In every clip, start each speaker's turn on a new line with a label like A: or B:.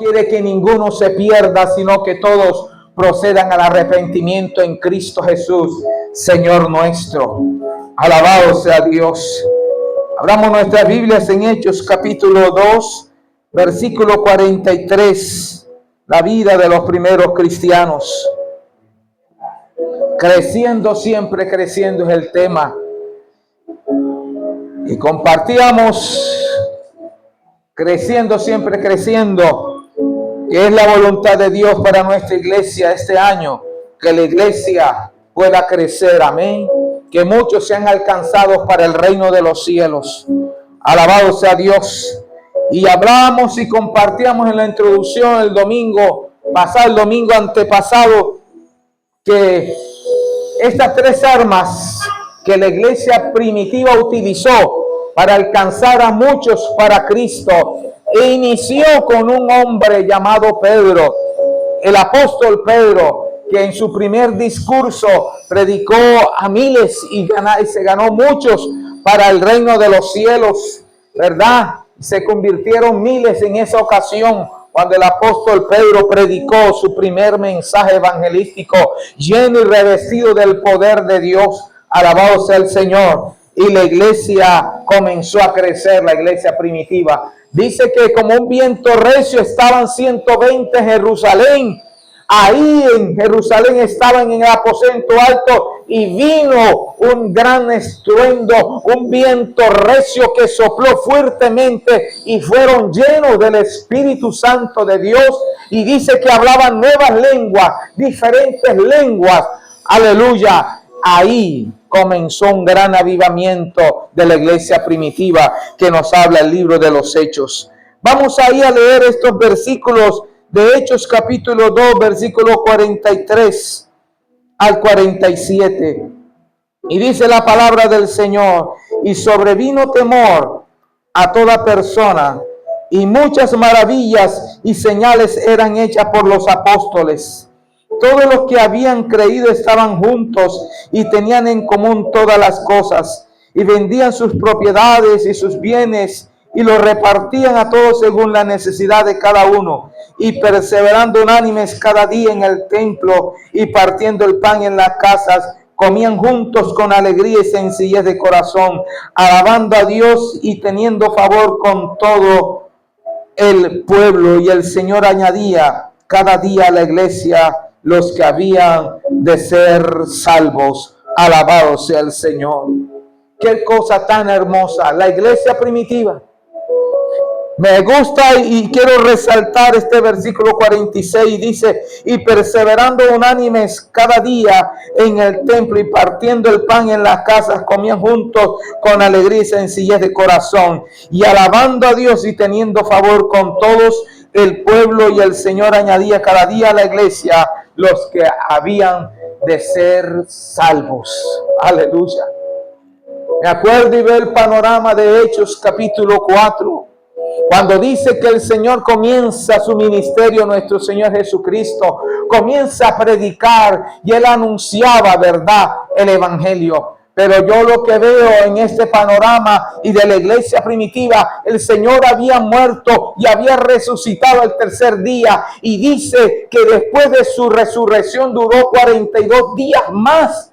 A: quiere que ninguno se pierda, sino que todos procedan al arrepentimiento en Cristo Jesús, Señor nuestro. Alabado sea Dios. Abramos nuestras Biblias en Hechos capítulo 2, versículo 43. La vida de los primeros cristianos. Creciendo siempre, creciendo es el tema. Y compartíamos creciendo siempre, creciendo, que es la voluntad de Dios para nuestra iglesia este año, que la iglesia pueda crecer, amén, que muchos sean alcanzados para el reino de los cielos. Alabado sea Dios. Y hablamos y compartíamos en la introducción el domingo pasado, el domingo antepasado, que estas tres armas que la iglesia primitiva utilizó para alcanzar a muchos para Cristo, e inició con un hombre llamado Pedro, el apóstol Pedro, que en su primer discurso predicó a miles y se ganó muchos para el reino de los cielos, ¿verdad? Se convirtieron miles en esa ocasión cuando el apóstol Pedro predicó su primer mensaje evangelístico, lleno y revestido del poder de Dios. Alabado sea el Señor. Y la iglesia comenzó a crecer, la iglesia primitiva. Dice que como un viento recio estaban 120 en Jerusalén. Ahí en Jerusalén estaban en el aposento alto y vino un gran estruendo, un viento recio que sopló fuertemente y fueron llenos del Espíritu Santo de Dios. Y dice que hablaban nuevas lenguas, diferentes lenguas. Aleluya. Ahí comenzó un gran avivamiento de la iglesia primitiva que nos habla el libro de los Hechos. Vamos ahí a leer estos versículos de Hechos capítulo 2, versículo 43 al 47. Y dice la palabra del Señor: y sobrevino temor a toda persona, y muchas maravillas y señales eran hechas por los apóstoles. Todos los que habían creído estaban juntos y tenían en común todas las cosas, y vendían sus propiedades y sus bienes y los repartían a todos según la necesidad de cada uno, y perseverando unánimes cada día en el templo y partiendo el pan en las casas, comían juntos con alegría y sencillez de corazón, alabando a Dios y teniendo favor con todo el pueblo. Y el Señor añadía cada día a la iglesia los que habían de ser salvos. Alabado sea el Señor. Qué cosa tan hermosa, la iglesia primitiva. Me gusta y quiero resaltar este versículo 46. Dice: y perseverando unánimes cada día en el templo y partiendo el pan en las casas, comían juntos con alegría y sencillez de corazón, y alabando a Dios y teniendo favor con todos el pueblo. Y el Señor añadía cada día a la iglesia los que habían de ser salvos. Aleluya. Me acuerdo y veo el panorama de Hechos capítulo 4. Cuando dice que el Señor comienza su ministerio, nuestro Señor Jesucristo comienza a predicar y Él anunciaba, ¿verdad?, el Evangelio. Pero yo lo que veo en este panorama y de la iglesia primitiva, el Señor había muerto y había resucitado el tercer día. Y dice que después de su resurrección duró 42 días más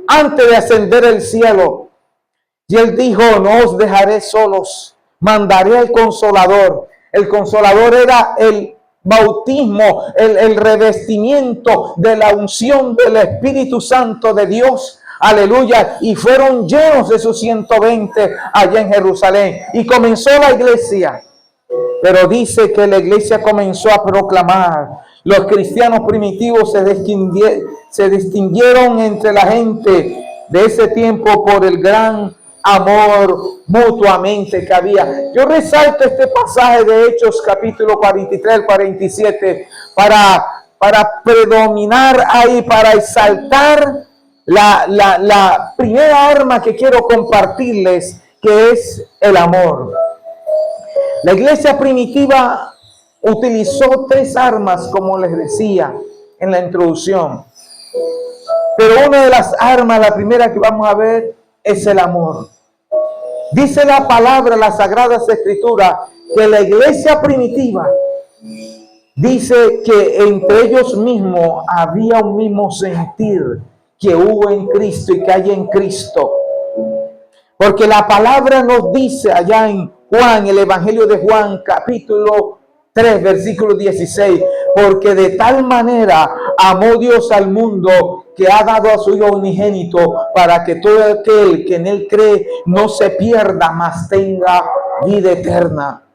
A: antes de ascender al cielo. Y Él dijo: no os dejaré solos, mandaré al Consolador. El Consolador era el bautismo, el revestimiento de la unción del Espíritu Santo de Dios. Aleluya. Y fueron llenos de esos 120 allá en Jerusalén. Y comenzó la iglesia. Pero dice que la iglesia comenzó a proclamar. Los cristianos primitivos se distinguieron entre la gente de ese tiempo por el gran amor mutuamente que había. Yo resalto este pasaje de Hechos capítulo 43 al 47 para predominar ahí, para exaltar la primera arma que quiero compartirles, que es el amor. La iglesia primitiva utilizó tres armas, como les decía en la introducción. Pero una de las armas, la primera que vamos a ver, es el amor. Dice la palabra, las Sagradas Escrituras, que la iglesia primitiva dice que entre ellos mismos había un mismo sentir que hubo en Cristo y que hay en Cristo. Porque la palabra nos dice allá en Juan, el Evangelio de Juan, capítulo 3, versículo 16, porque de tal manera amó Dios al mundo que ha dado a su Hijo unigénito para que todo aquel que en él cree no se pierda, mas tenga vida eterna.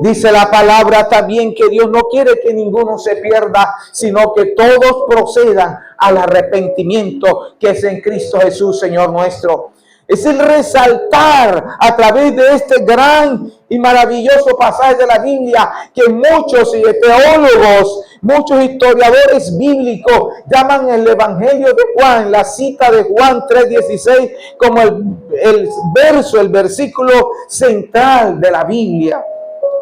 A: Dice la palabra también que Dios no quiere que ninguno se pierda, sino que todos procedan al arrepentimiento que es en Cristo Jesús, Señor nuestro. Es el resaltar a través de este gran y maravilloso pasaje de la Biblia que muchos teólogos, muchos historiadores bíblicos llaman el Evangelio de Juan, la cita de Juan 3:16, como el versículo central de la Biblia,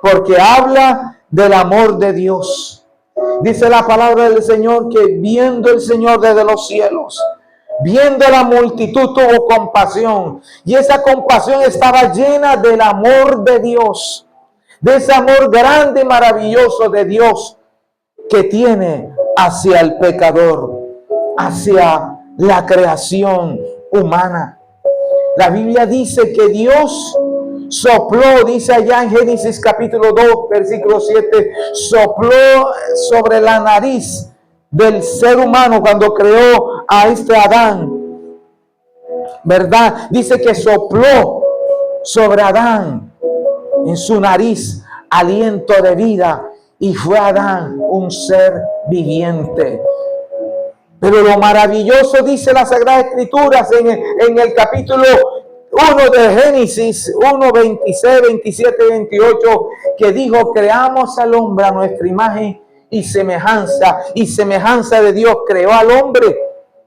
A: porque habla del amor de Dios. Dice la palabra del Señor que viendo el Señor desde los cielos, viendo la multitud, tuvo compasión. Y esa compasión estaba llena del amor de Dios. De ese amor grande y maravilloso de Dios que tiene hacia el pecador, hacia la creación humana. La Biblia dice que Dios sopló, dice allá en Génesis capítulo 2, versículo 7, sopló sobre la nariz del ser humano cuando creó a este Adán, ¿verdad? Dice que sopló sobre Adán en su nariz aliento de vida y fue Adán un ser viviente. Pero lo maravilloso, dice la Sagrada Escritura en el capítulo 1 de Génesis 1, 26, 27 y 28, que dijo: creamos al hombre a nuestra imagen y semejanza de Dios creó al hombre,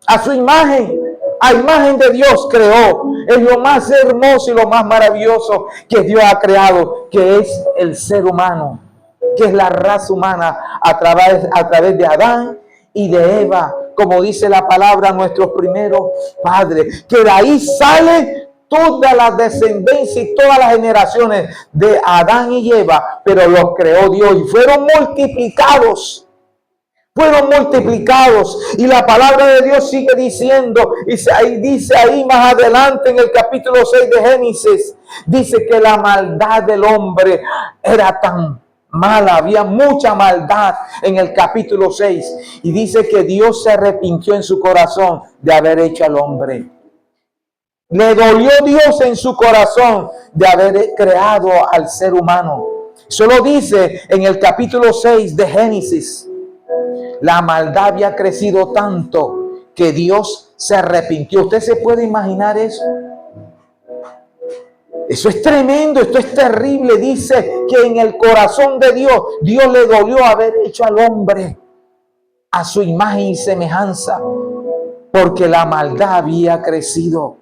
A: a su imagen, a imagen de Dios creó. Es lo más hermoso y lo más maravilloso que Dios ha creado, que es el ser humano, que es la raza humana a través de Adán y de Eva, como dice la palabra, nuestros primeros padres, que de ahí sale toda la descendencia y todas las generaciones de Adán y Eva, pero los creó Dios y fueron multiplicados. Y la palabra de Dios sigue diciendo, y dice ahí más adelante en el capítulo 6 de Génesis, dice que la maldad del hombre era tan mala, había mucha maldad en el capítulo 6, y dice que Dios se arrepintió en su corazón de haber hecho al hombre. Le dolió Dios en su corazón de haber creado al ser humano. Eso lo dice en el capítulo 6 de Génesis. La maldad había crecido tanto que Dios se arrepintió. ¿Usted se puede imaginar eso? Eso es tremendo, esto es terrible. Dice que en el corazón de Dios, Dios le dolió haber hecho al hombre a su imagen y semejanza, porque la maldad había crecido.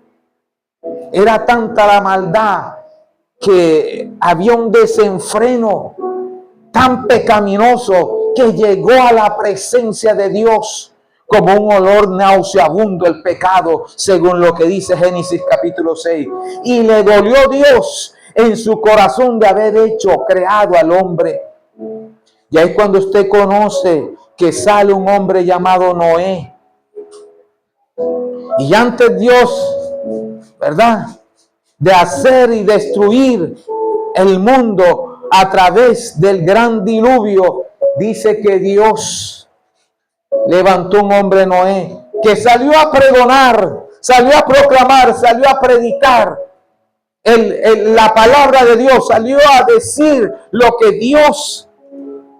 A: Era tanta la maldad que había un desenfreno tan pecaminoso que llegó a la presencia de Dios como un olor nauseabundo el pecado, según lo que dice Génesis capítulo 6. Y le dolió Dios en su corazón de haber creado al hombre. Y ahí cuando usted conoce que sale un hombre llamado Noé. Y antes Dios, ¿verdad?, de hacer y destruir el mundo a través del gran diluvio, dice que Dios levantó un hombre, Noé, que salió a pregonar, salió a proclamar, salió a predicar la palabra de Dios, salió a decir lo que Dios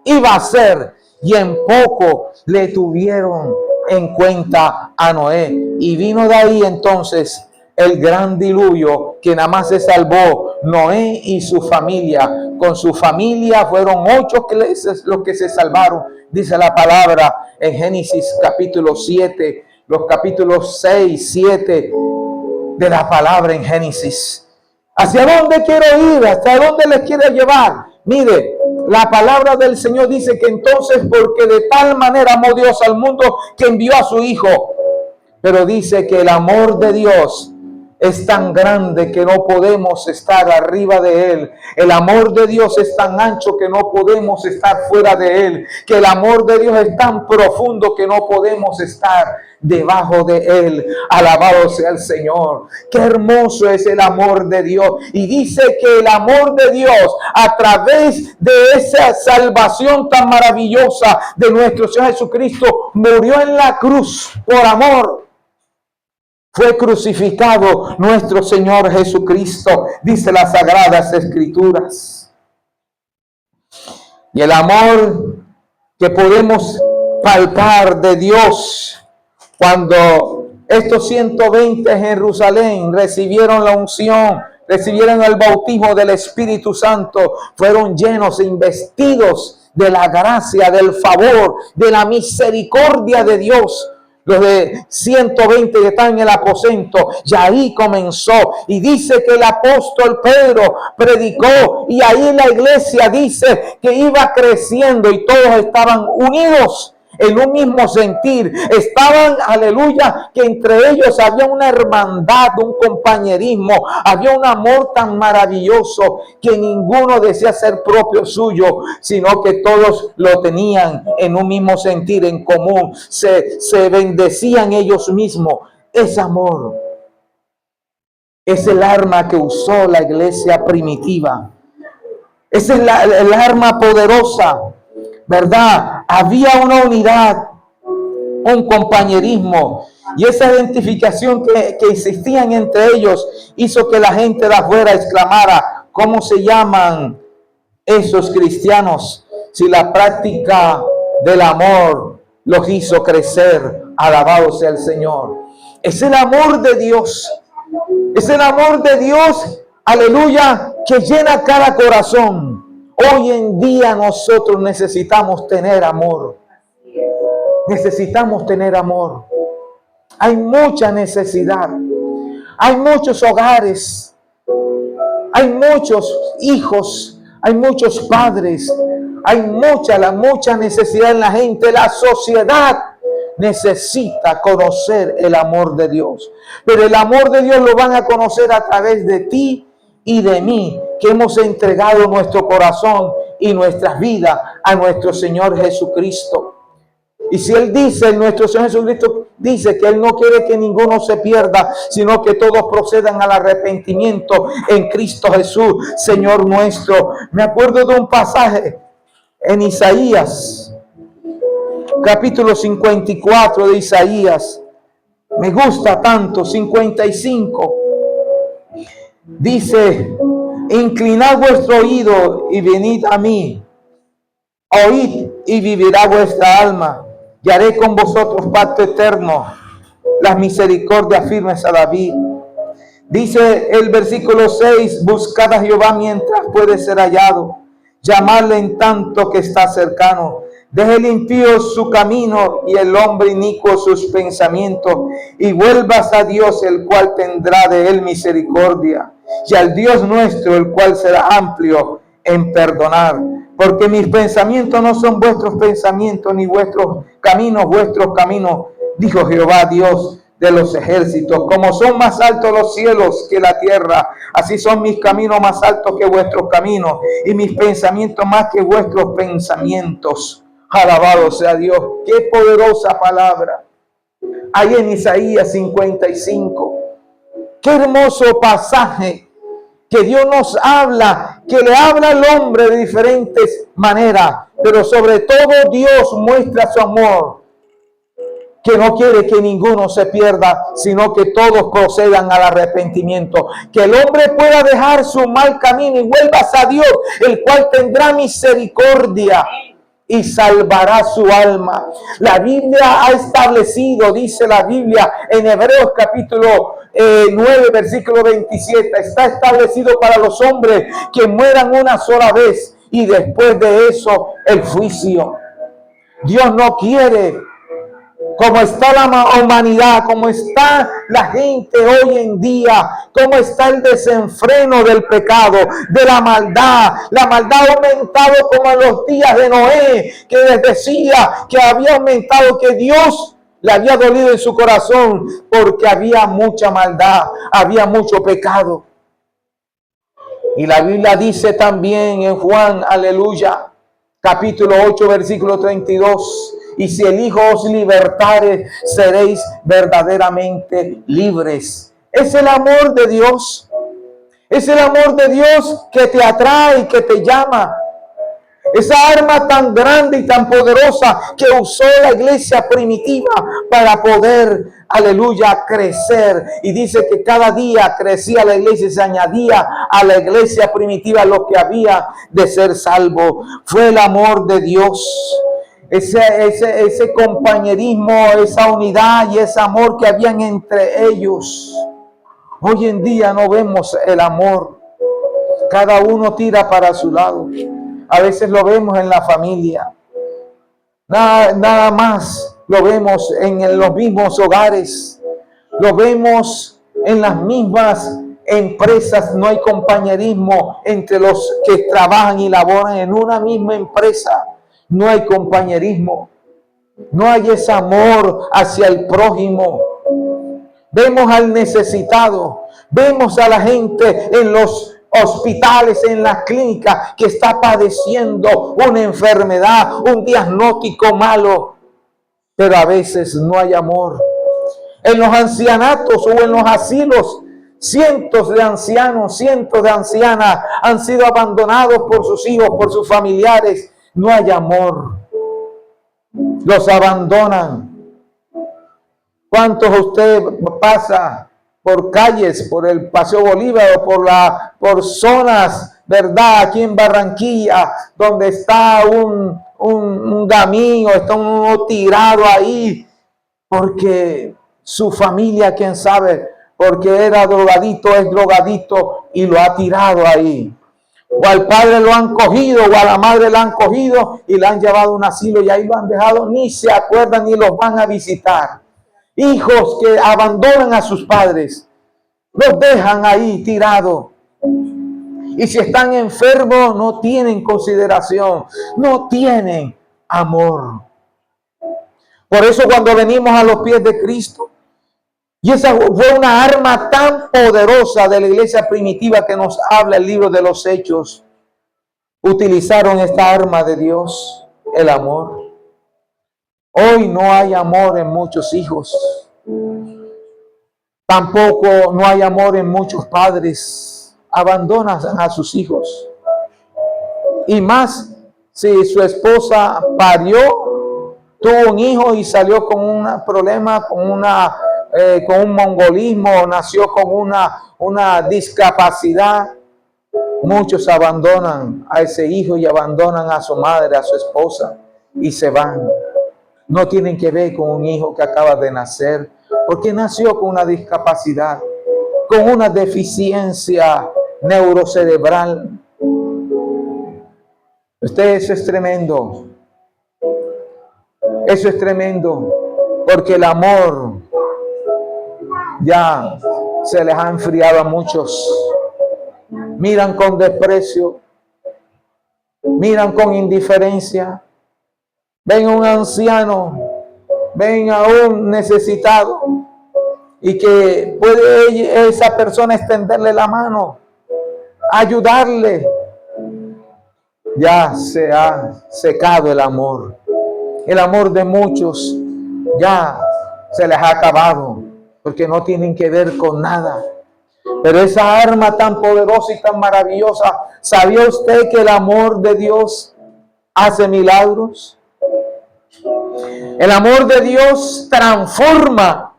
A: iba a hacer, y en poco le tuvieron en cuenta a Noé. Y vino de ahí entonces el gran diluvio, que nada más se salvó Noé y su familia. Con su familia fueron 8 los que se salvaron, dice la palabra en Génesis capítulo 7, los capítulos 6, 7 de la palabra en Génesis. ¿Hacia dónde quiero ir? ¿Hasta dónde les quiero llevar? Mire, la palabra del Señor dice que entonces, porque de tal manera amó Dios al mundo que envió a su Hijo. Pero dice que el amor de Dios es tan grande que no podemos estar arriba de él. El amor de Dios es tan ancho que no podemos estar fuera de él. Que el amor de Dios es tan profundo que no podemos estar debajo de él. Alabado sea el Señor. Qué hermoso es el amor de Dios. Y dice que el amor de Dios, a través de esa salvación tan maravillosa de nuestro Señor Jesucristo, murió en la cruz por amor. Fue crucificado nuestro Señor Jesucristo, dice las Sagradas Escrituras. Y el amor que podemos palpar de Dios, cuando estos 120 en Jerusalén recibieron la unción, recibieron el bautismo del Espíritu Santo, fueron llenos e investidos de la gracia, del favor, de la misericordia de Dios. Los de 120 que están en el aposento, ya ahí comenzó. Y dice que el apóstol Pedro predicó, y ahí la iglesia dice que iba creciendo y todos estaban unidos en un mismo sentir. Estaban, aleluya, que entre ellos había una hermandad, un compañerismo, había un amor tan maravilloso que ninguno decía ser propio suyo, sino que todos lo tenían en un mismo sentir, en común. Se bendecían ellos mismos. Ese amor es el arma que usó la iglesia primitiva. Esa es el arma poderosa, ¿verdad? Había una unidad, un compañerismo, y esa identificación que existían entre ellos hizo que la gente de afuera exclamara: ¿cómo se llaman esos cristianos? Si la práctica del amor los hizo crecer. Alabado sea el Señor. Es el amor de Dios. Es el amor de Dios, aleluya, que llena cada corazón. Hoy en día nosotros necesitamos tener amor. Necesitamos tener amor. Hay mucha necesidad. Hay muchos hogares. Hay muchos hijos. Hay muchos padres. Hay mucha necesidad en la gente. La sociedad necesita conocer el amor de Dios. Pero el amor de Dios lo van a conocer a través de ti y de mí, que hemos entregado nuestro corazón y nuestras vidas a nuestro Señor Jesucristo. Y si Él dice, nuestro Señor Jesucristo dice que Él no quiere que ninguno se pierda, sino que todos procedan al arrepentimiento en Cristo Jesús, Señor nuestro. Me acuerdo de un pasaje en Isaías, capítulo 54 de Isaías. Me gusta tanto, 55. Dice: inclinad vuestro oído y venid a mí. Oíd y vivirá vuestra alma. Y haré con vosotros pacto eterno. Las misericordias firmes a David. Dice el versículo 6: buscad a Jehová mientras puede ser hallado. Llamadle en tanto que está cercano. Deje el impío su camino y el hombre inicuo sus pensamientos. Y vuelvas a Dios, el cual tendrá de él misericordia. Y al Dios nuestro, el cual será amplio en perdonar. Porque mis pensamientos no son vuestros pensamientos, ni vuestros caminos, dijo Jehová Dios de los ejércitos. Como son más altos los cielos que la tierra, así son mis caminos más altos que vuestros caminos, y mis pensamientos más que vuestros pensamientos. Alabado sea Dios. Qué poderosa palabra. Ahí en Isaías 55. Qué hermoso pasaje que Dios nos habla, que le habla al hombre de diferentes maneras, pero sobre todo Dios muestra su amor, que no quiere que ninguno se pierda, sino que todos procedan al arrepentimiento. Que el hombre pueda dejar su mal camino y vuelvas a Dios, el cual tendrá misericordia y salvará su alma. La Biblia ha establecido, dice la Biblia en Hebreos capítulo 9, versículo 27, está establecido para los hombres que mueran una sola vez y después de eso el juicio. Dios no quiere, como está la humanidad, como está la gente hoy en día, como está el desenfreno del pecado, de la maldad. La maldad ha aumentado como en los días de Noé, que les decía que había aumentado, que Dios le había dolido en su corazón porque había mucha maldad, había mucho pecado. Y la Biblia dice también en Juan, aleluya, capítulo 8, versículo 32, y si el Hijo os libertare, seréis verdaderamente libres. Es el amor de Dios. Es el amor de Dios que te atrae, que te llama. Esa arma tan grande y tan poderosa que usó la iglesia primitiva para poder, aleluya, crecer. Y dice que cada día crecía la iglesia y se añadía a la iglesia primitiva lo que había de ser salvo. Fue el amor de Dios. Ese compañerismo, esa unidad y ese amor que habían entre ellos. Hoy en día no vemos el amor. Cada uno tira para su lado. A veces lo vemos en la familia. Nada más lo vemos en los mismos hogares. Lo vemos en las mismas empresas. No hay compañerismo entre los que trabajan y laboran en una misma empresa. No hay compañerismo. No hay ese amor hacia el prójimo. Vemos al necesitado. Vemos a la gente en los hospitales, en las clínicas, que está padeciendo una enfermedad, un diagnóstico malo, pero a veces no hay amor. En los ancianatos o en los asilos, cientos de ancianos, cientos de ancianas han sido abandonados por sus hijos, por sus familiares. No hay amor. Los abandonan. ¿Cuántos usted pasa por calles, por el Paseo Bolívar o por zonas, verdad, aquí en Barranquilla, donde está un gamín o está uno tirado ahí, porque su familia, quién sabe, porque era drogadito, es drogadito y lo ha tirado ahí? O al padre lo han cogido, o a la madre lo han cogido y le han llevado a un asilo y ahí lo han dejado, ni se acuerdan ni los van a visitar. Hijos que abandonan a sus padres, los dejan ahí tirados. Y si están enfermos, no tienen consideración, no tienen amor. Por eso cuando venimos a los pies de Cristo, y esa fue una arma tan poderosa de la iglesia primitiva que nos habla el libro de los Hechos, utilizaron esta arma de Dios, el amor. Hoy no hay amor en muchos hijos. Tampoco no hay amor en muchos padres. Abandonan a sus hijos. Y más si su esposa parió, tuvo un hijo y salió con un problema, con un mongolismo, nació con una discapacidad. Muchos abandonan a ese hijo y abandonan a su madre, a su esposa y se van. No tienen que ver con un hijo que acaba de nacer, porque nació con una discapacidad, con una deficiencia neurocerebral. Eso es tremendo. Eso es tremendo, porque el amor ya se les ha enfriado a muchos. Miran con desprecio, miran con indiferencia. Ven a un anciano, ven a un necesitado y que puede esa persona extenderle la mano, ayudarle. Ya se ha secado el amor. El amor de muchos ya se les ha acabado porque no tienen que ver con nada. Pero esa arma tan poderosa y tan maravillosa, ¿sabía usted que el amor de Dios hace milagros? El amor de Dios transforma.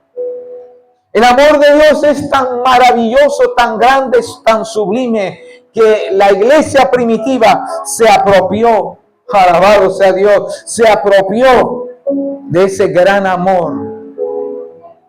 A: El amor de Dios es tan maravilloso, tan grande, tan sublime, que la iglesia primitiva se apropió, alabado sea Dios, se apropió de ese gran amor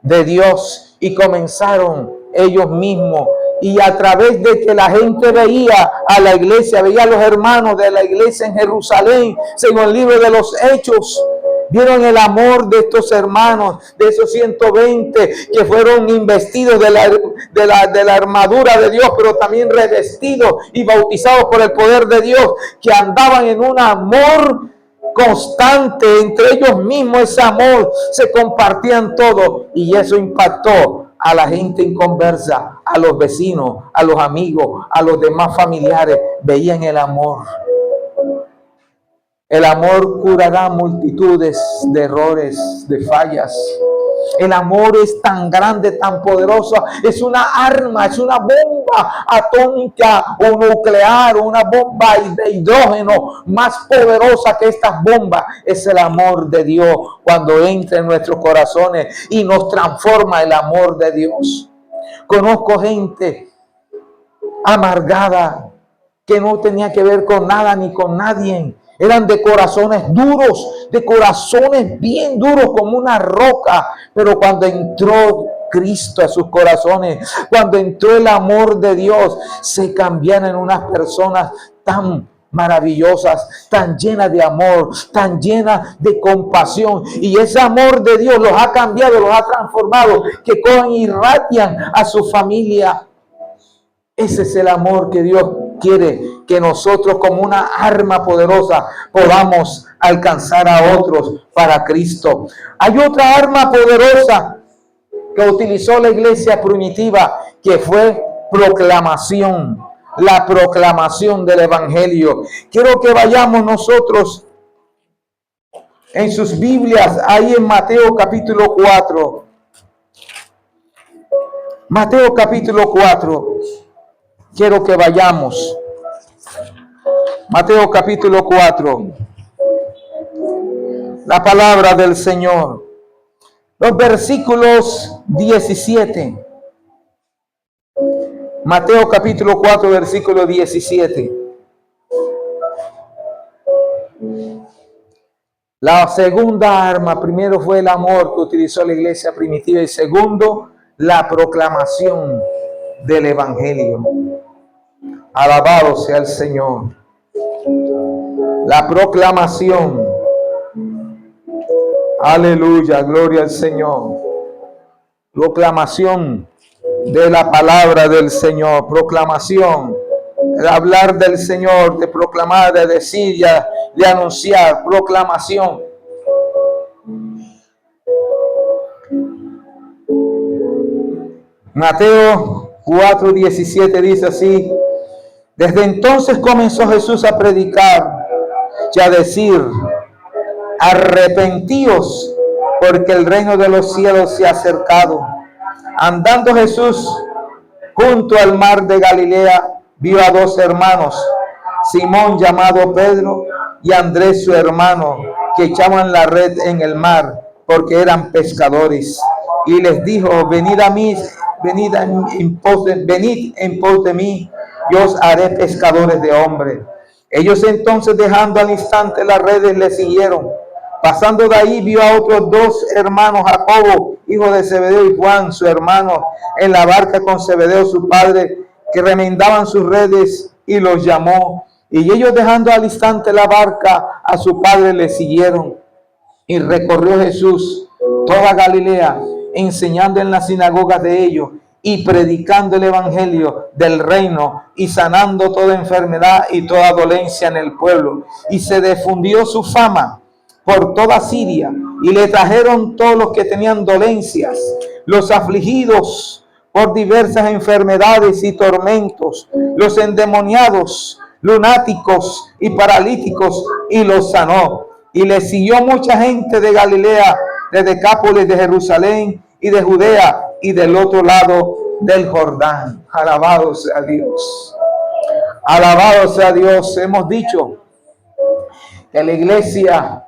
A: de Dios y comenzaron ellos mismos. Y a través de que la gente veía a la iglesia, veía a los hermanos de la iglesia en Jerusalén, según el libro de los Hechos, vieron el amor de estos hermanos, de esos 120 que fueron investidos de la armadura de Dios, pero también revestidos y bautizados por el poder de Dios, que andaban en un amor constante entre ellos mismos, ese amor, se compartían todo y eso impactó a la gente inconversa, a los vecinos, a los amigos, a los demás familiares. Veían el amor. El amor curará multitudes de errores, de fallas. El amor es tan grande, tan poderoso. Es una arma, es una bomba atómica o nuclear, una bomba de hidrógeno más poderosa que estas bombas. Es el amor de Dios cuando entra en nuestros corazones y nos transforma el amor de Dios. Conozco gente amargada que no tenía que ver con nada ni con nadie. Eran de corazones duros, de corazones bien duros como una roca. Pero cuando entró Cristo a sus corazones, cuando entró el amor de Dios, se cambiaron en unas personas tan maravillosas, tan llenas de amor, tan llenas de compasión. Y ese amor de Dios los ha cambiado, los ha transformado, que cogen y irradian a su familia. Ese es el amor que Dios quiere, que nosotros como una arma poderosa podamos alcanzar a otros para Cristo. Hay otra arma poderosa que utilizó la iglesia primitiva, que fue proclamación, la proclamación del evangelio. Quiero que vayamos nosotros en sus Biblias, ahí en Mateo capítulo 4. Mateo capítulo 4. Quiero que vayamos. Mateo capítulo 4. La palabra del Señor. Los versículos 17. Mateo capítulo 4, versículo 17. La segunda arma, primero fue el amor que utilizó la iglesia primitiva y segundo, la proclamación del evangelio. Alabado sea el Señor. La proclamación. Aleluya, gloria al Señor. Proclamación de la palabra del Señor. Proclamación. De hablar del Señor, de proclamar, de decir, de anunciar. Proclamación. Mateo 4:17 dice así: desde entonces comenzó Jesús a predicar y a decir: arrepentíos, porque el reino de los cielos se ha acercado. Andando Jesús junto al mar de Galilea, vio a dos hermanos, Simón llamado Pedro y Andrés su hermano, que echaban la red en el mar, porque eran pescadores. Y les dijo: venid a mí, venid en pos de mí, yo os haré pescadores de hombres. Ellos entonces, dejando al instante las redes, le siguieron. Pasando de ahí, vio a otros dos hermanos, Jacobo, hijo de Zebedeo, y Juan, su hermano, en la barca con Zebedeo, su padre, que remendaban sus redes, y los llamó. Y ellos, dejando al instante la barca, a su padre le siguieron. Y recorrió Jesús toda Galilea, enseñando en las sinagogas de ellos y predicando el evangelio del reino y sanando toda enfermedad y toda dolencia en el pueblo. Y se difundió su fama por toda Siria, y le trajeron todos los que tenían dolencias, los afligidos por diversas enfermedades y tormentos, los endemoniados, lunáticos y paralíticos, y los sanó. Y le siguió mucha gente de Galilea, de Decápolis, de Jerusalén y de Judea y del otro lado del Jordán. Alabado sea Dios. Alabado sea Dios. Hemos dicho que la iglesia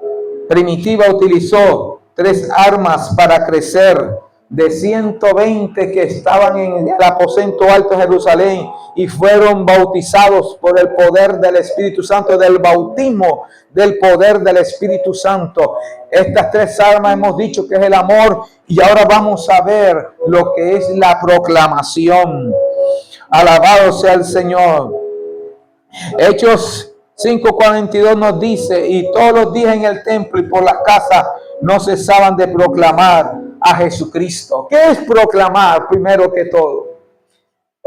A: primitiva utilizó tres armas para crecer. De 120 que estaban en el aposento alto de Jerusalén y fueron bautizados por el poder del Espíritu Santo, del bautismo del poder del Espíritu Santo. Estas tres armas hemos dicho que es el amor, y ahora vamos a ver lo que es la proclamación. Alabado sea el Señor. Hechos 5:42 nos dice: y todos los días en el templo y por las casas no cesaban de proclamar a Jesucristo. ¿Qué es proclamar? Primero que todo,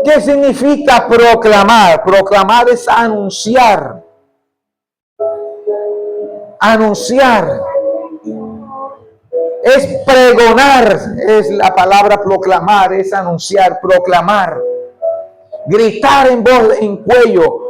A: ¿qué significa proclamar? Proclamar es anunciar. anunciar, es pregonar, es la palabra proclamar, es anunciar, proclamar, gritar en voz en cuello,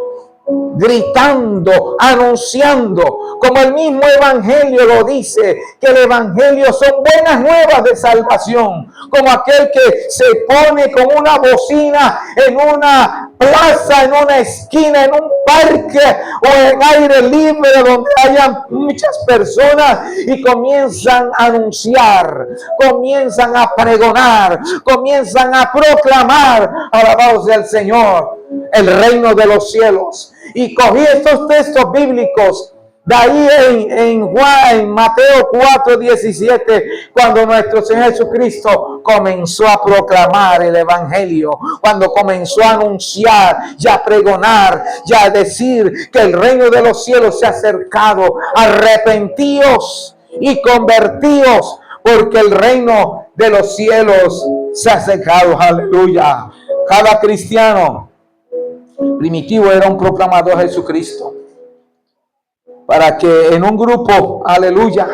A: gritando, anunciando, como el mismo evangelio lo dice, que el evangelio son buenas nuevas de salvación, como aquel que se pone con una bocina en una plaza, en una esquina, en un parque o en aire libre donde haya muchas personas y comienzan a anunciar, comienzan a pregonar, comienzan a proclamar, alabado sea el Señor, el reino de los cielos. Y cogí estos textos bíblicos de ahí en Mateo 4:17, cuando nuestro Señor Jesucristo comenzó a proclamar el evangelio, cuando comenzó a anunciar y a pregonar y a decir que el reino de los cielos se ha acercado. Arrepentíos y convertíos, porque el reino de los cielos se ha acercado. Aleluya. Cada cristiano primitivo era un proclamador de Jesucristo, para que en un grupo, aleluya,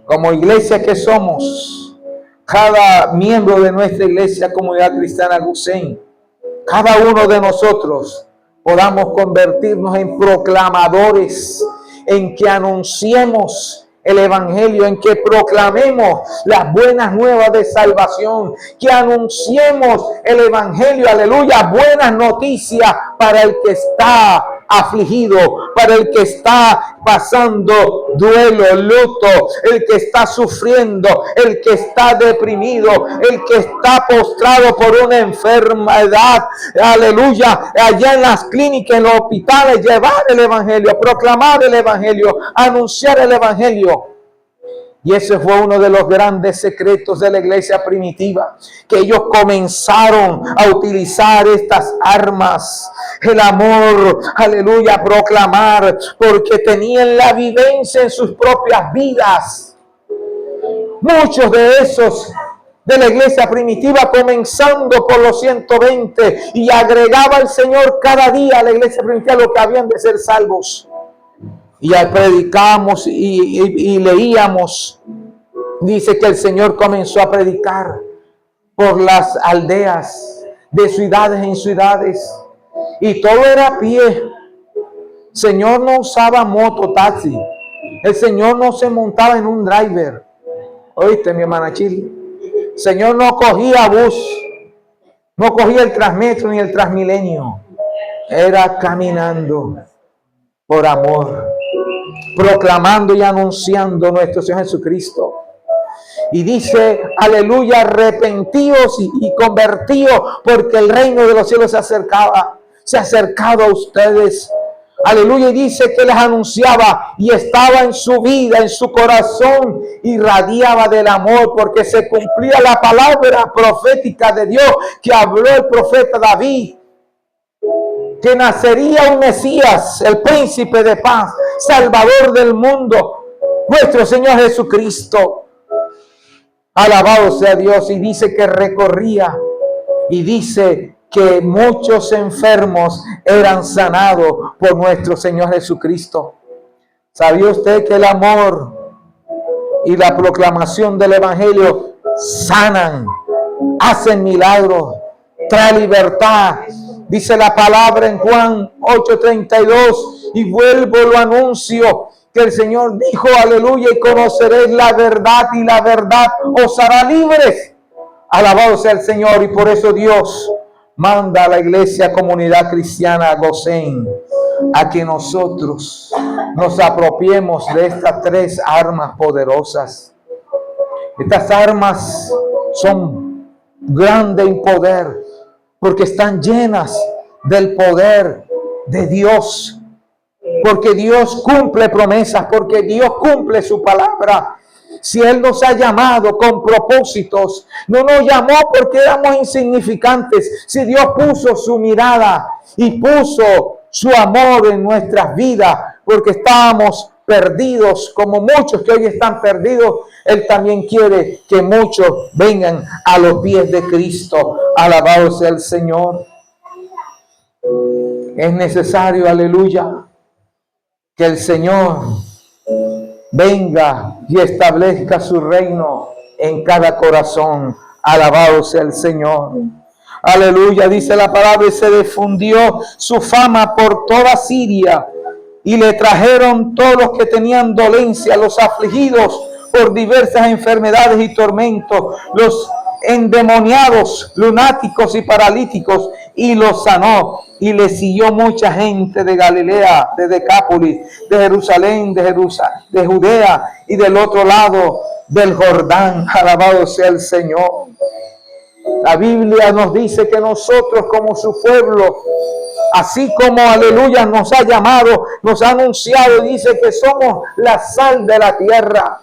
A: como iglesia que somos, cada miembro de nuestra iglesia, comunidad cristiana Gosén, cada uno de nosotros podamos convertirnos en proclamadores, en que anunciemos el evangelio, en que proclamemos las buenas nuevas de salvación, que anunciemos el evangelio, aleluya, buenas noticias para el que está afligido, para el que está pasando duelo, luto, el que está sufriendo, el que está deprimido, el que está postrado por una enfermedad, aleluya, allá en las clínicas, en los hospitales, llevar el evangelio, proclamar el evangelio, anunciar el evangelio. Y ese fue uno de los grandes secretos de la iglesia primitiva, que ellos comenzaron a utilizar estas armas, el amor, aleluya, proclamar, porque tenían la vivencia en sus propias vidas. Muchos de esos de la iglesia primitiva, comenzando por los 120, y agregaba el Señor cada día a la iglesia primitiva lo que habían de ser salvos. Y ya predicamos y leíamos, dice que el Señor comenzó a predicar por las aldeas, de ciudades en ciudades, y todo era a pie. El Señor no usaba moto, taxi. El Señor no se montaba en un driver. ¿Oíste, mi hermana Chile? El Señor no cogía bus, no cogía el Transmetro ni el Transmilenio. Era caminando por amor, proclamando y anunciando nuestro Señor Jesucristo. Y dice, aleluya, arrepentíos y convertíos, porque el reino de los cielos se ha acercado a ustedes. Aleluya, y dice que les anunciaba y estaba en su vida, en su corazón, irradiaba del amor, porque se cumplía la palabra profética de Dios que habló el profeta David, que nacería un Mesías, el príncipe de paz, salvador del mundo, nuestro Señor Jesucristo. Alabado sea Dios. Y dice que recorría, y dice que muchos enfermos eran sanados por nuestro Señor Jesucristo. ¿Sabía usted que el amor y la proclamación del evangelio sanan, hacen milagros, trae libertad? Dice la palabra en Juan 8:32, y vuelvo lo anuncio, que el Señor dijo, aleluya, y conoceréis la verdad, y la verdad os hará libres. Alabado sea el Señor. Y por eso Dios manda a la iglesia comunidad cristiana Gosén a que nosotros nos apropiemos de estas tres armas poderosas. Estas armas son grandes en poder, porque están llenas del poder de Dios, porque Dios cumple promesas, porque Dios cumple su palabra. Si Él nos ha llamado con propósitos, no nos llamó porque éramos insignificantes. Si Dios puso su mirada y puso su amor en nuestras vidas, porque estábamos perdidos, como muchos que hoy están perdidos, Él también quiere que muchos vengan a los pies de Cristo. Alabado sea el Señor. Es necesario, aleluya, que el Señor venga y establezca su reino en cada corazón. Alabado sea el Señor. Aleluya, dice la palabra, y se difundió su fama por toda Siria, y le trajeron todos los que tenían dolencia, los afligidos por diversas enfermedades y tormentos, los endemoniados, lunáticos y paralíticos, y los sanó. Y le siguió mucha gente de Galilea, de Decápolis, de Jerusalén, de Judea y del otro lado del Jordán. Alabado sea el Señor. La Biblia nos dice que nosotros como su pueblo, así como, aleluya, nos ha llamado, nos ha anunciado, dice que somos la sal de la tierra.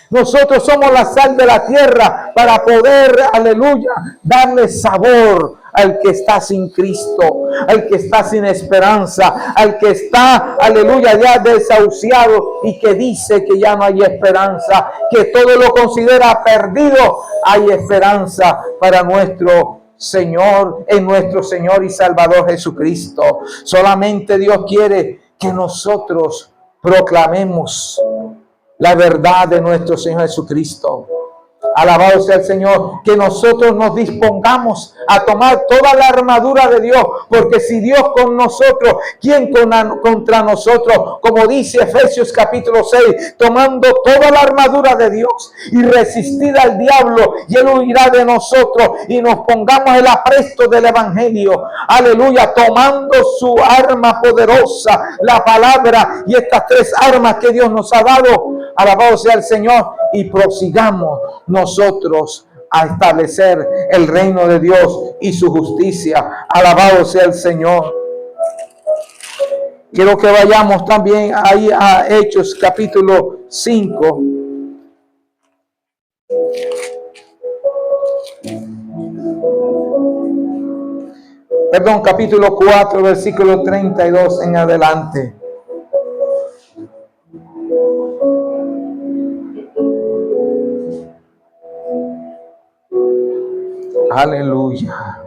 A: Nosotros somos la sal de la tierra para poder, aleluya, darle sabor al que está sin Cristo, al que está sin esperanza, al que está, aleluya, ya desahuciado y que dice que ya no hay esperanza, que todo lo considera perdido. Hay esperanza para nuestro Señor, en nuestro Señor y Salvador Jesucristo. Solamente Dios quiere que nosotros proclamemos la verdad de nuestro Señor Jesucristo. Alabado sea el Señor, que nosotros nos dispongamos a tomar toda la armadura de Dios, porque si Dios con nosotros, ¿quién contra nosotros? Como dice Efesios capítulo 6, tomando toda la armadura de Dios y resistir al diablo, y él huirá de nosotros, y nos pongamos el apresto del evangelio, aleluya, tomando su arma poderosa, la palabra, y estas tres armas que Dios nos ha dado. Alabado sea el Señor, y prosigamos nosotros a establecer el reino de Dios y su justicia. Alabado sea el Señor. Quiero que vayamos también ahí a Hechos capítulo 5. Perdón, capítulo 4, versículo 32 en adelante. Aleluya.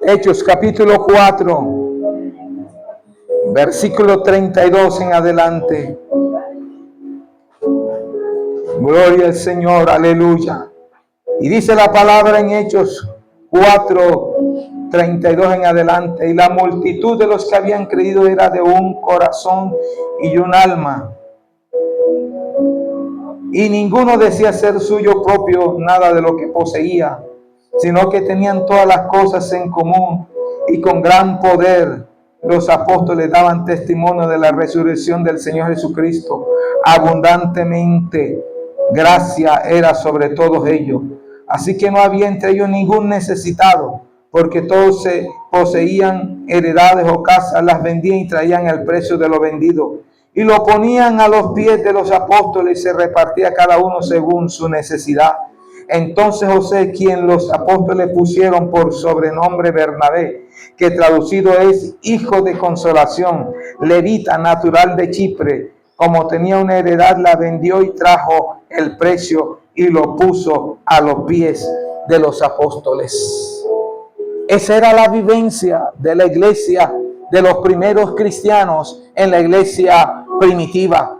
A: Hechos capítulo 4, versículo 32 en adelante. Gloria al Señor, aleluya. Y dice la palabra en Hechos 4, 32 en adelante. Y la multitud de los que habían creído era de un corazón y un alma. Y ninguno decía ser suyo propio nada de lo que poseía, sino que tenían todas las cosas en común, y con gran poder los apóstoles daban testimonio de la resurrección del Señor Jesucristo. Abundantemente gracia era sobre todos ellos. Así que no había entre ellos ningún necesitado, porque todos se poseían heredades o casas, las vendían y traían el precio de lo vendido, y lo ponían a los pies de los apóstoles, y se repartía cada uno según su necesidad. Entonces José, quien los apóstoles pusieron por sobrenombre Bernabé, que traducido es hijo de consolación, levita, natural de Chipre, como tenía una heredad, la vendió y trajo el precio y lo puso a los pies de los apóstoles. Esa era la vivencia de la iglesia, de los primeros cristianos en la iglesia primitiva.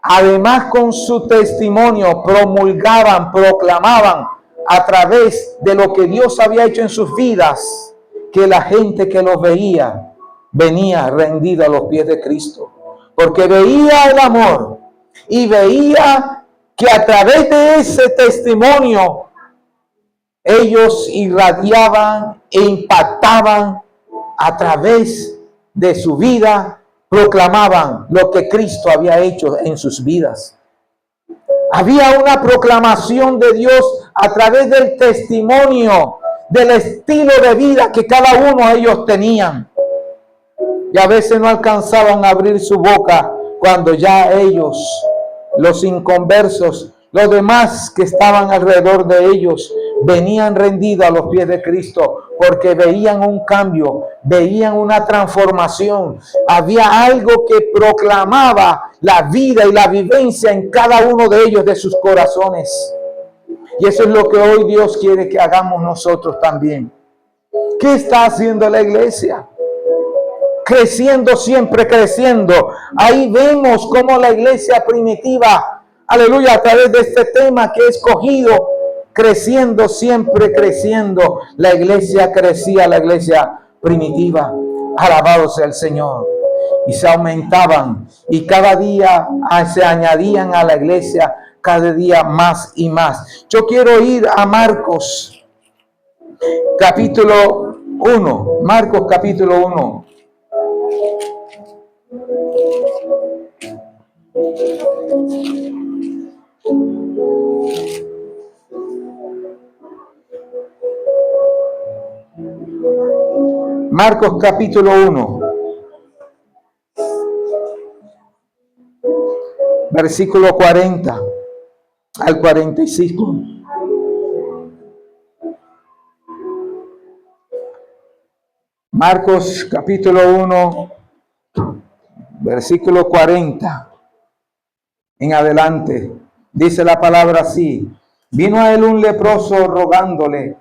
A: Además, con su testimonio promulgaban, proclamaban a través de lo que Dios había hecho en sus vidas, que la gente que los veía venía rendida a los pies de Cristo, porque veía el amor y veía que a través de ese testimonio ellos irradiaban e impactaban a través de su vida, proclamaban lo que Cristo había hecho en sus vidas. Había una proclamación de Dios a través del testimonio, del estilo de vida que cada uno de ellos tenían. Y a veces no alcanzaban a abrir su boca cuando ya ellos, los inconversos, los demás que estaban alrededor de ellos, venían rendidos a los pies de Cristo, porque veían un cambio, veían una transformación. Había algo que proclamaba la vida y la vivencia en cada uno de ellos, de sus corazones. Y eso es lo que hoy Dios quiere que hagamos nosotros también. ¿Qué está haciendo la iglesia? creciendo, siempre creciendo. Ahí vemos cómo la iglesia primitiva, aleluya, a través de este tema que he escogido, creciendo, siempre creciendo. La iglesia crecía, la iglesia primitiva. Alabado sea el Señor. Y se aumentaban y cada día se añadían a la iglesia, cada día más y más. Yo quiero ir a Marcos capítulo 1. Marcos capítulo 1. Marcos capítulo 1. Versículo 40 al 45. Marcos capítulo 1, versículo 40 en adelante. Dice la palabra así: vino a él un leproso rogándole,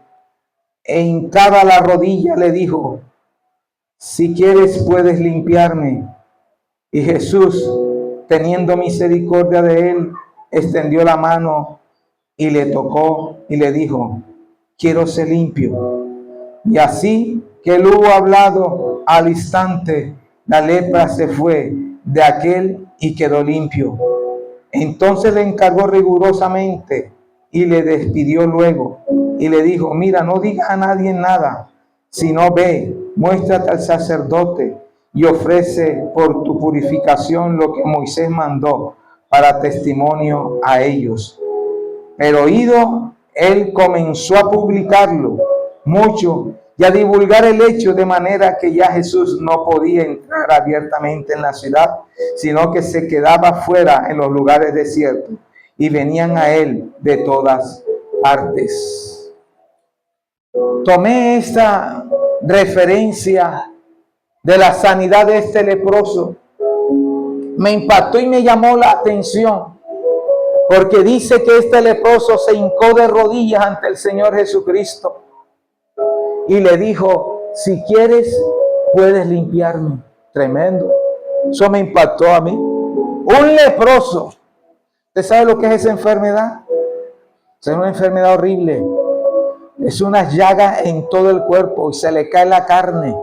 A: e hincada la rodilla le dijo: si quieres puedes limpiarme. Y Jesús, teniendo misericordia de él, extendió la mano y le tocó y le dijo: quiero ser limpio. Y así que él hubo hablado, al instante la lepra se fue de aquel y quedó limpio. Entonces le encargó rigurosamente y le despidió luego y le dijo: mira, no digas a nadie nada, sino ve, muéstrate al sacerdote y ofrece por tu purificación lo que Moisés mandó para testimonio a ellos. Pero oído, él comenzó a publicarlo mucho y a divulgar el hecho, de manera que ya Jesús no podía entrar abiertamente en la ciudad, sino que se quedaba fuera en los lugares desiertos, y venían a él de todas partes. Tomé esta referencia de la sanidad de este leproso. Me impactó y me llamó la atención, porque dice que este leproso se hincó de rodillas ante el Señor Jesucristo y le dijo: si quieres puedes limpiarme. Tremendo. Eso me impactó a mí. Un leproso. ¿Usted sabe lo que es esa enfermedad? Es una enfermedad horrible. Es una llaga en todo el cuerpo y se le cae la carne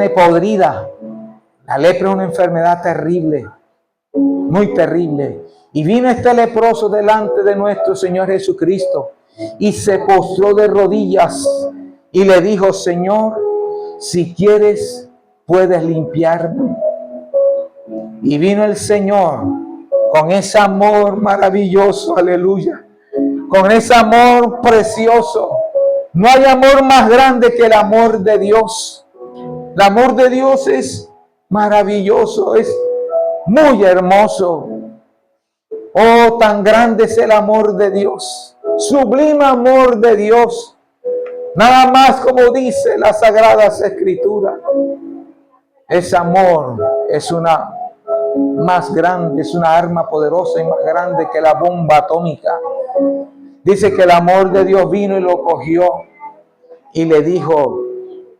A: podrida. La lepra es una enfermedad terrible, muy terrible. Y vino este leproso delante de nuestro Señor Jesucristo y se postró de rodillas y le dijo: Señor, si quieres puedes limpiarme. Y vino el Señor con ese amor maravilloso, aleluya, con ese amor precioso. No hay amor más grande que el amor de Dios. El amor de Dios es maravilloso, es muy hermoso. Oh, tan grande es el amor de Dios, sublime amor de Dios. Nada más, como dice las Sagradas Escrituras, ese amor es una más grande, es una arma poderosa y más grande que la bomba atómica. Dice que el amor de Dios vino y lo cogió y le dijo: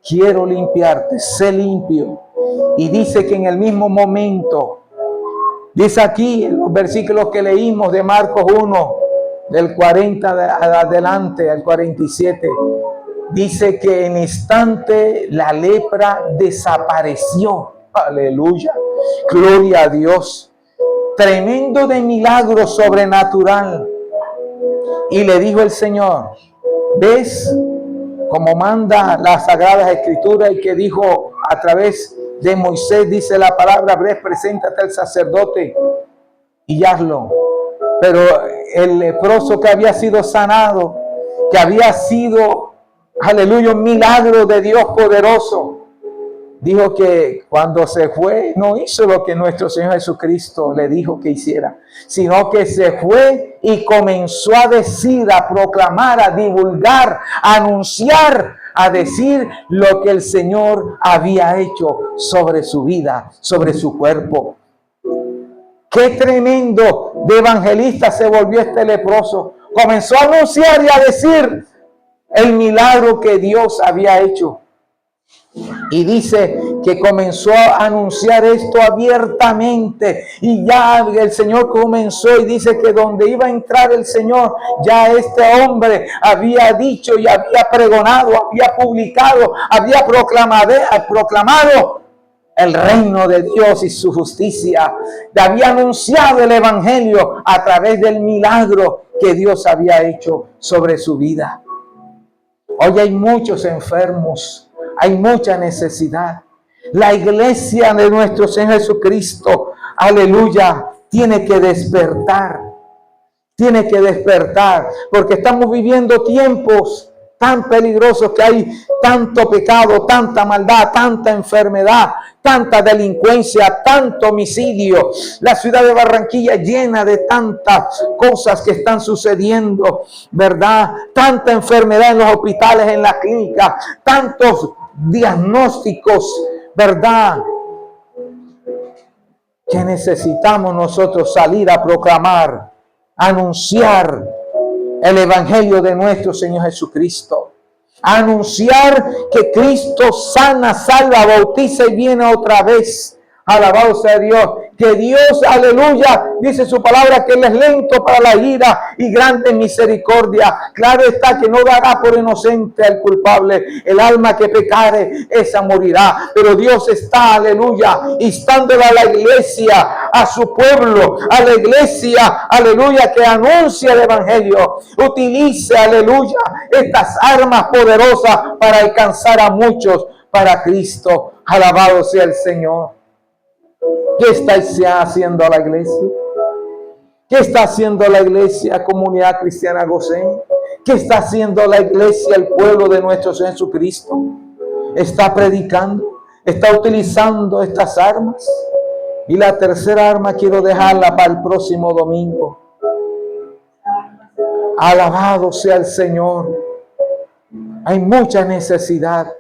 A: quiero limpiarte, sé limpio. Y dice que en el mismo momento, dice aquí en los versículos que leímos de Marcos 1, del 40 adelante al 47, dice que en instante la lepra desapareció. Aleluya, gloria a Dios. Tremendo de milagro sobrenatural. Y le dijo el Señor: ¿ves como manda las Sagradas Escrituras y que dijo a través de Moisés? Dice la palabra: ves, preséntate al sacerdote y hazlo. Pero el leproso que había sido sanado, que había sido, aleluya, un milagro de Dios poderoso, dijo que cuando se fue no hizo lo que nuestro Señor Jesucristo le dijo que hiciera, sino que se fue y comenzó a decir, a proclamar, a divulgar, a anunciar, a decir lo que el Señor había hecho sobre su vida, sobre su cuerpo. Qué tremendo de evangelista se volvió este leproso. Comenzó a anunciar y a decir el milagro que Dios había hecho. Y dice que comenzó a anunciar esto abiertamente, y ya el Señor comenzó y dice que donde iba a entrar el Señor, ya este hombre había dicho y había pregonado, había publicado, había proclamado el reino de Dios y su justicia. Había anunciado el evangelio a través del milagro que Dios había hecho sobre su vida. Hoy hay muchos enfermos, hay mucha necesidad. La iglesia de nuestro Señor Jesucristo, aleluya, tiene que despertar. Tiene que despertar, porque estamos viviendo tiempos tan peligrosos, que hay tanto pecado, tanta maldad, tanta enfermedad, tanta delincuencia, tanto homicidio. La ciudad de Barranquilla llena de tantas cosas que están sucediendo, ¿verdad? Tanta enfermedad en los hospitales, en las clínicas, tantos diagnósticos, ¿verdad? Que necesitamos nosotros salir a proclamar, anunciar el evangelio de nuestro Señor Jesucristo. Anunciar que Cristo sana, salva, bautiza y viene otra vez. Alabado sea Dios. Que Dios, aleluya, dice su palabra que Él es lento para la ira y grande en misericordia. Claro está que no dará por inocente al culpable. El alma que pecare, esa morirá. Pero Dios está, aleluya, instándole a la iglesia, a su pueblo, a la iglesia, aleluya, que anuncia el evangelio. Utilice, aleluya, estas armas poderosas para alcanzar a muchos para Cristo. Alabado sea el Señor. ¿Qué está haciendo la iglesia? ¿Qué está haciendo la iglesia, Comunidad Cristiana Gosén? ¿Qué está haciendo la iglesia, el pueblo de nuestro Señor Jesucristo? ¿Está predicando? ¿Está utilizando estas armas? Y la tercera arma quiero dejarla para el próximo domingo. Alabado sea el Señor. Hay mucha necesidad.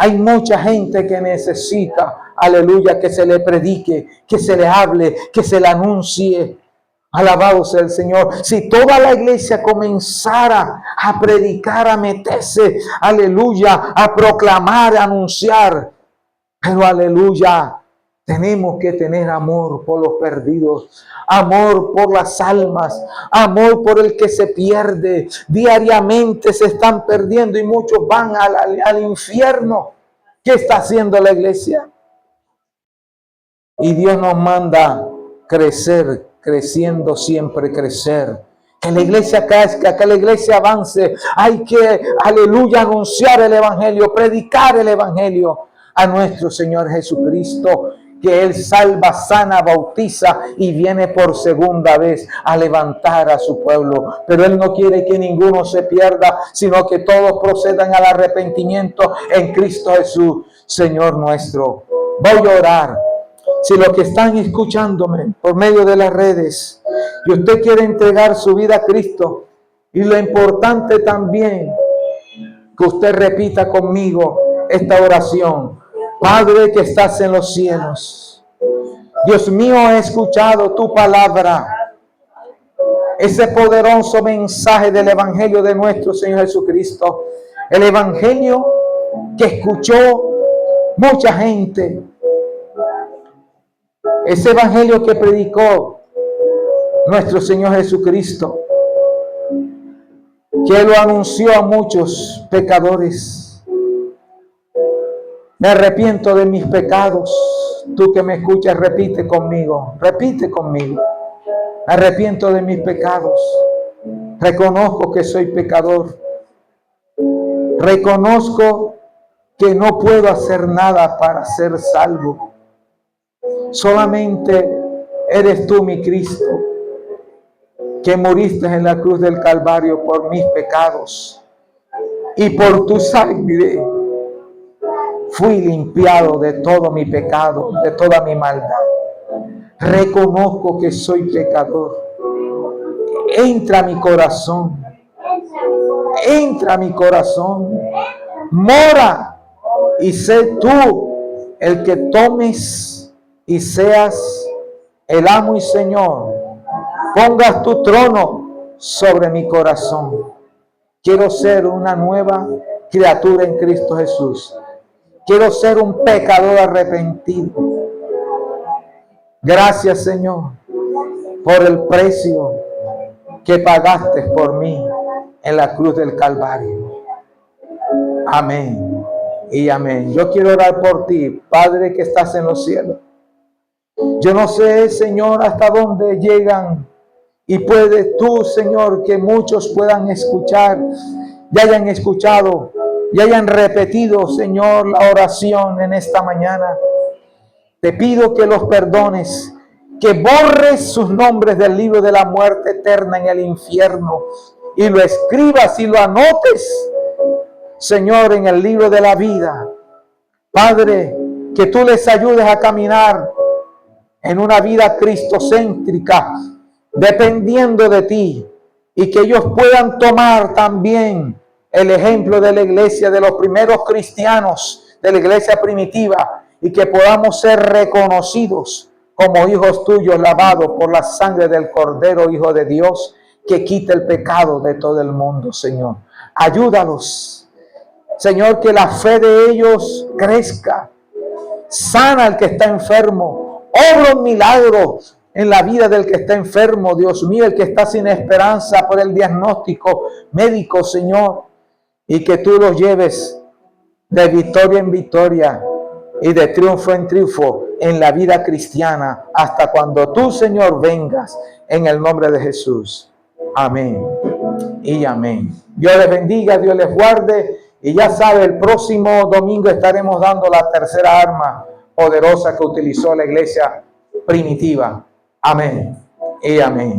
A: Hay mucha gente que necesita, aleluya, que se le predique, que se le hable, que se le anuncie. Alabado sea el Señor. Si toda la iglesia comenzara a predicar, a meterse, aleluya, a proclamar, a anunciar. Pero aleluya, tenemos que tener amor por los perdidos, amor por las almas, amor por el que se pierde. Diariamente se están perdiendo y muchos van al infierno. ¿Qué está haciendo la iglesia? Y Dios nos manda crecer, creciendo siempre, crecer. Que la iglesia crezca, que la iglesia avance. Hay que, aleluya, anunciar el evangelio, predicar el evangelio a nuestro Señor Jesucristo, que Él salva, sana, bautiza y viene por segunda vez a levantar a su pueblo. Pero Él no quiere que ninguno se pierda, sino que todos procedan al arrepentimiento en Cristo Jesús, Señor nuestro. Voy a orar. Si los que están escuchándome por medio de las redes, y usted quiere entregar su vida a Cristo, y lo importante también, que usted repita conmigo esta oración. Padre que estás en los cielos, Dios mío, he escuchado tu palabra, ese poderoso mensaje del evangelio de nuestro Señor Jesucristo, el evangelio que escuchó mucha gente, ese evangelio que predicó nuestro Señor Jesucristo, que lo anunció a muchos pecadores. Me arrepiento de mis pecados. Tú que me escuchas, repite conmigo. Repite conmigo. Me arrepiento de mis pecados. Reconozco que soy pecador. Reconozco que no puedo hacer nada para ser salvo. Solamente eres tú, mi Cristo, que moriste en la cruz del Calvario por mis pecados. Y por tu sangre fui limpiado de todo mi pecado, de toda mi maldad. Reconozco que soy pecador. Entra a mi corazón. Entra a mi corazón. Mora y sé tú el que tomes y seas el amo y Señor. Pongas tu trono sobre mi corazón. Quiero ser una nueva criatura en Cristo Jesús. Quiero ser un pecador arrepentido. Gracias, Señor, por el precio que pagaste por mí en la cruz del Calvario. Amén y amén. Yo quiero orar por ti, Padre que estás en los cielos. Yo no sé, Señor, hasta dónde llegan y puedes tú, Señor, que muchos puedan escuchar, ya hayan escuchado, y hayan repetido, Señor, la oración en esta mañana. Te pido que los perdones, que borres sus nombres del libro de la muerte eterna en el infierno y lo escribas y lo anotes, Señor, en el libro de la vida. Padre, que tú les ayudes a caminar en una vida cristocéntrica, dependiendo de ti, y que ellos puedan tomar también el ejemplo de la iglesia, de los primeros cristianos, de la iglesia primitiva, y que podamos ser reconocidos como hijos tuyos, lavados por la sangre del Cordero, Hijo de Dios, que quita el pecado de todo el mundo, Señor. Ayúdalos, Señor, que la fe de ellos crezca. Sana al que está enfermo. Obra un milagro en la vida del que está enfermo, Dios mío, el que está sin esperanza por el diagnóstico médico, Señor. Y que tú los lleves de victoria en victoria y de triunfo en triunfo en la vida cristiana hasta cuando tú, Señor, vengas, en el nombre de Jesús. Amén y amén. Dios les bendiga, Dios les guarde, y ya sabe, el próximo domingo estaremos dando la tercera arma poderosa que utilizó la iglesia primitiva. Amén y amén.